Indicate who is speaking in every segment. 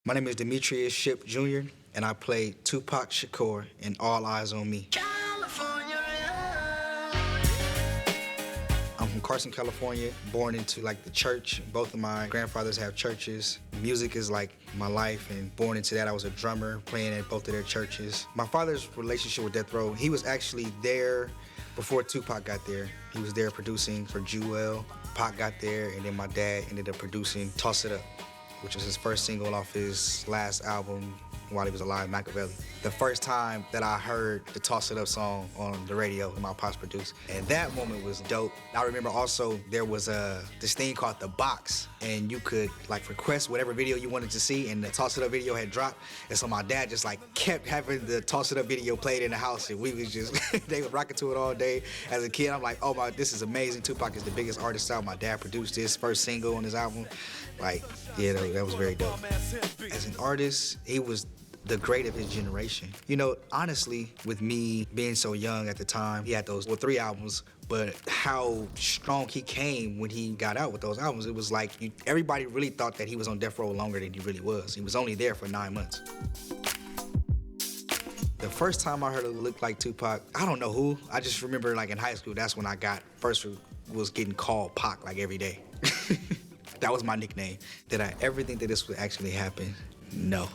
Speaker 1: My name is Demetrius Shipp Jr., and I play Tupac Shakur in All Eyez on Me. I'm from Carson, California, born into the church. Both of my grandfathers have churches. Music is like my life, and born into that, I was a drummer playing at both of their churches. My father's relationship with Death Row, he was actually there before Tupac got there. He was there producing for Jewel. Pac got there, and then my dad ended up producing Toss It Up, which was his first single off his last album while he was alive, Machiavelli. The first time that I heard the Toss It Up song on the radio, my pops produced, and that moment was dope. I remember also there was this thing called The Box, and you could request whatever video you wanted to see, and the Toss It Up video had dropped, and so my dad just kept having the Toss It Up video played in the house, and we was just, they were rocking to it all day. As a kid, I'm like, oh my, this is amazing. Tupac is the biggest artist out. My dad produced his first single on his album. Yeah, that was very dope. As an artist, he was the great of his generation. You know, honestly, with me being so young at the time, he had those 3 albums, but how strong he came when he got out with those albums, it was everybody really thought that he was on Death Row longer than he really was. He was only there for 9 months. The first time I heard it look like Tupac, I don't know who. I just remember in high school, that's when I first was getting called Pac every day. That was my nickname. Did I ever think that this would actually happen? No.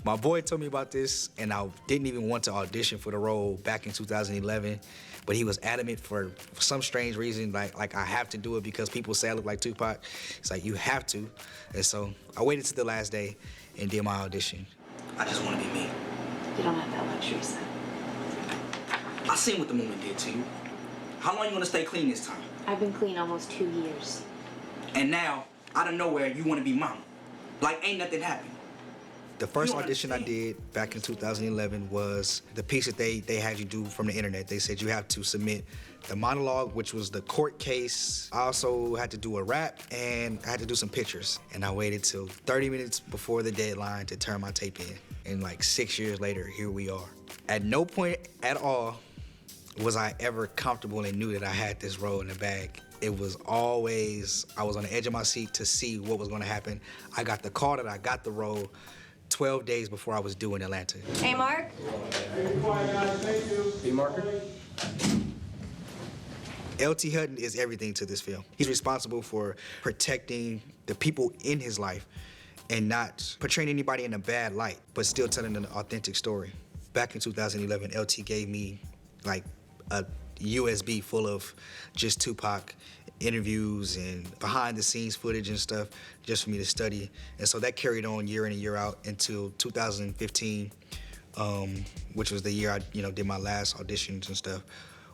Speaker 1: My boy told me about this, and I didn't even want to audition for the role back in 2011, but he was adamant for some strange reason, like I have to do it because people say I look like Tupac. It's you have to. And so I waited till the last day and did my audition. I just want to be me.
Speaker 2: You don't have that luxury, son.
Speaker 1: I seen what the moment did to you. How long you gonna stay clean this time?
Speaker 2: I've been clean almost 2 years.
Speaker 1: And now, out of nowhere, you want to be mama. Ain't nothing happened. The first audition I did back in 2011 was the piece that they had you do from the internet. They said you have to submit the monologue, which was the court case. I also had to do a rap, and I had to do some pictures. And I waited till 30 minutes before the deadline to turn my tape in. And 6 years later, here we are. At no point at all was I ever comfortable and knew that I had this role in the bag. It was always, I was on the edge of my seat to see what was gonna happen. I got the call that I got the role 12 days before I was due in Atlanta.
Speaker 2: Hey, Mark.
Speaker 3: Hey, be quiet, guys. Thank you.
Speaker 4: Hey, Marker.
Speaker 1: LT Hutton is everything to this film. He's responsible for protecting the people in his life and not portraying anybody in a bad light, but still telling an authentic story. Back in 2011, LT gave me a USB full of just Tupac interviews and behind the scenes footage and stuff just for me to study. And so that carried on year in and year out until 2015, which was the year I did my last auditions and stuff,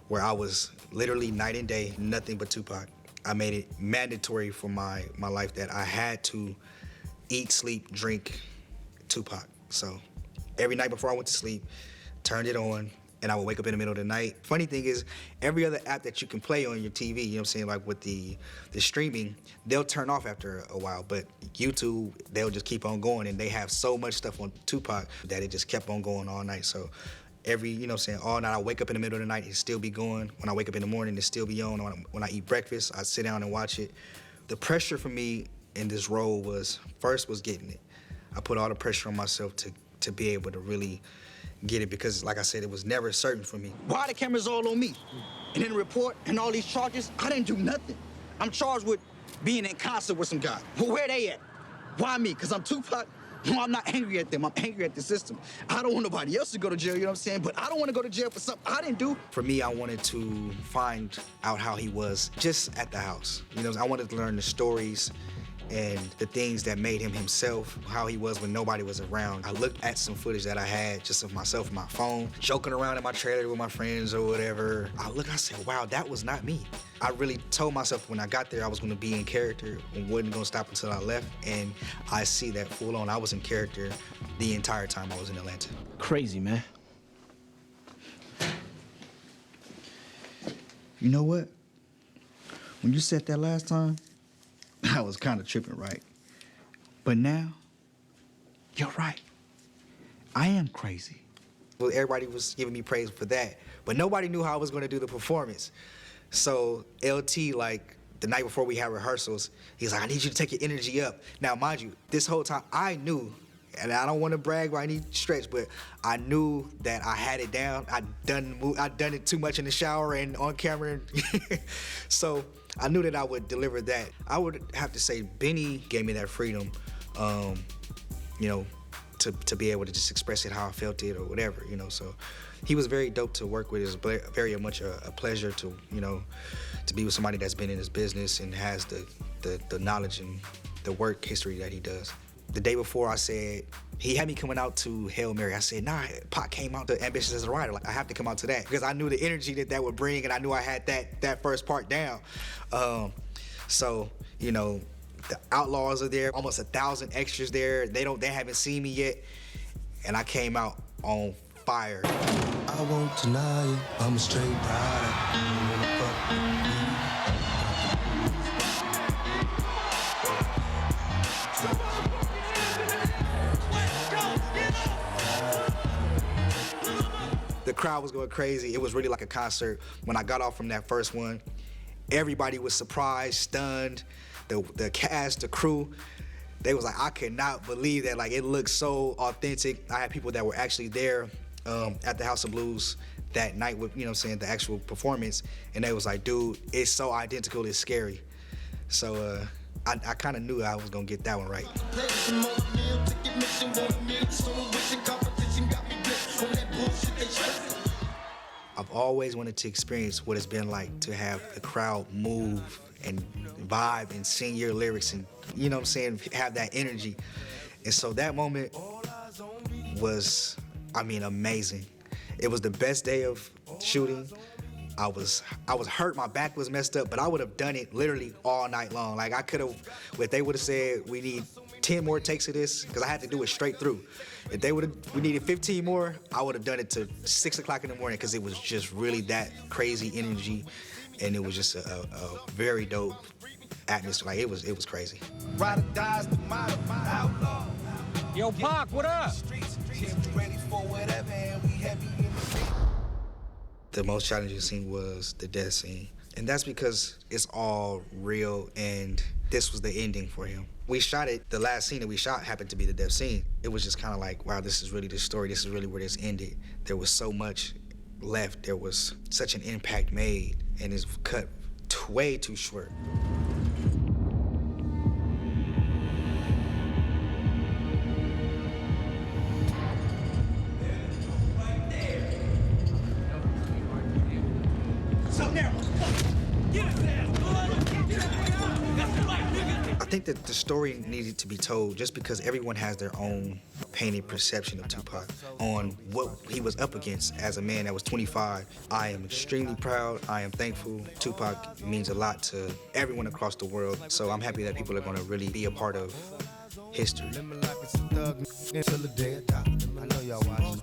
Speaker 1: where I was literally night and day, nothing but Tupac. I made it mandatory for my life that I had to eat, sleep, drink Tupac. So every night before I went to sleep, turned it on, and I would wake up in the middle of the night. Funny thing is, every other app that you can play on your TV, you know what I'm saying, with the streaming, they'll turn off after a while, but YouTube, they'll just keep on going, and they have so much stuff on Tupac that it just kept on going all night. So all night I wake up in the middle of the night, it still be going. When I wake up in the morning, it still be on. When I eat breakfast, I sit down and watch it. The pressure for me in this role was getting it. I put all the pressure on myself to be able to really get it because, like I said, it was never certain for me. Why the cameras all on me? And in the report and all these charges, I didn't do nothing. I'm charged with being in concert with some guy. Well, where they at? Why me? Because I'm Tupac? No, I'm not angry at them. I'm angry at the system. I don't want nobody else to go to jail, you know what I'm saying? But I don't want to go to jail for something I didn't do. For me, I wanted to find out how he was just at the house. I wanted to learn the stories and the things that made him himself, how he was when nobody was around. I looked at some footage that I had just of myself on my phone, joking around in my trailer with my friends or whatever. I said, wow, that was not me. I really told myself when I got there I was gonna be in character and wasn't gonna stop until I left, and I see that full on. I was in character the entire time I was in Atlanta.
Speaker 4: Crazy, man.
Speaker 1: You know what? When you said that last time, I was kind of tripping, right? But now, you're right. I am crazy. Well, everybody was giving me praise for that, but nobody knew how I was going to do the performance. So LT, the night before we had rehearsals, he's like, I need you to take your energy up. Now, mind you, this whole time I knew, and I don't want to brag by any stretch, but I knew that I had it down. I'd done it too much in the shower and on camera. So I knew that I would deliver that. I would have to say Benny gave me that freedom, you know, to be able to just express it how I felt it or whatever, you know. So he was very dope to work with. It was very much a pleasure to, you know, to be with somebody that's been in this business and has the knowledge and the work history that he does. The day before, I said, he had me coming out to Hail Mary. I said, nah, Pac came out to Ambitious as a Writer. Like, I have to come out to that because I knew the energy that would bring, and I knew I had that first part down. So, you know, the Outlaws are there, almost 1,000 extras there. They haven't seen me yet, and I came out on fire.
Speaker 4: I won't deny it, I'm a straight rider.
Speaker 1: The crowd was going crazy. It was really like a concert. When I got off from that first one, everybody was surprised, stunned. The cast, the crew, they was like, I could not believe that. Like, it looked so authentic. I had people that were actually there at the House of Blues that night with, you know what I'm saying, the actual performance, and they was like, dude, it's so identical, it's scary. So I kind of knew I was gonna get that one right. I've always wanted to experience what it's been like to have the crowd move and vibe and sing your lyrics and, you know what I'm saying, have that energy. And so that moment was, I mean, amazing. It was the best day of shooting. I was hurt, my back was messed up, but I would have done it literally all night long. Like, I could have, if they would have said, we need 10 more takes of this, because I had to do it straight through. If we needed 15 more, I would have done it to 6 o'clock in the morning, because it was just really that crazy energy, and it was just a very dope atmosphere. Like, it was crazy.
Speaker 5: Yo, Pac, what up?
Speaker 1: The most challenging scene was the death scene. And that's because it's all real, and this was the ending for him. We shot it, the last scene that we shot happened to be the death scene. It was just kind of like, wow, this is really the story. This is really where this ended. There was so much left. There was such an impact made, and it's cut way too short. I think that the story needed to be told just because everyone has their own painted perception of Tupac on what he was up against as a man that was 25. I am extremely proud. I am thankful. Tupac means a lot to everyone across the world. So I'm happy that people are going to really be a part of history.
Speaker 4: I know y'all watching.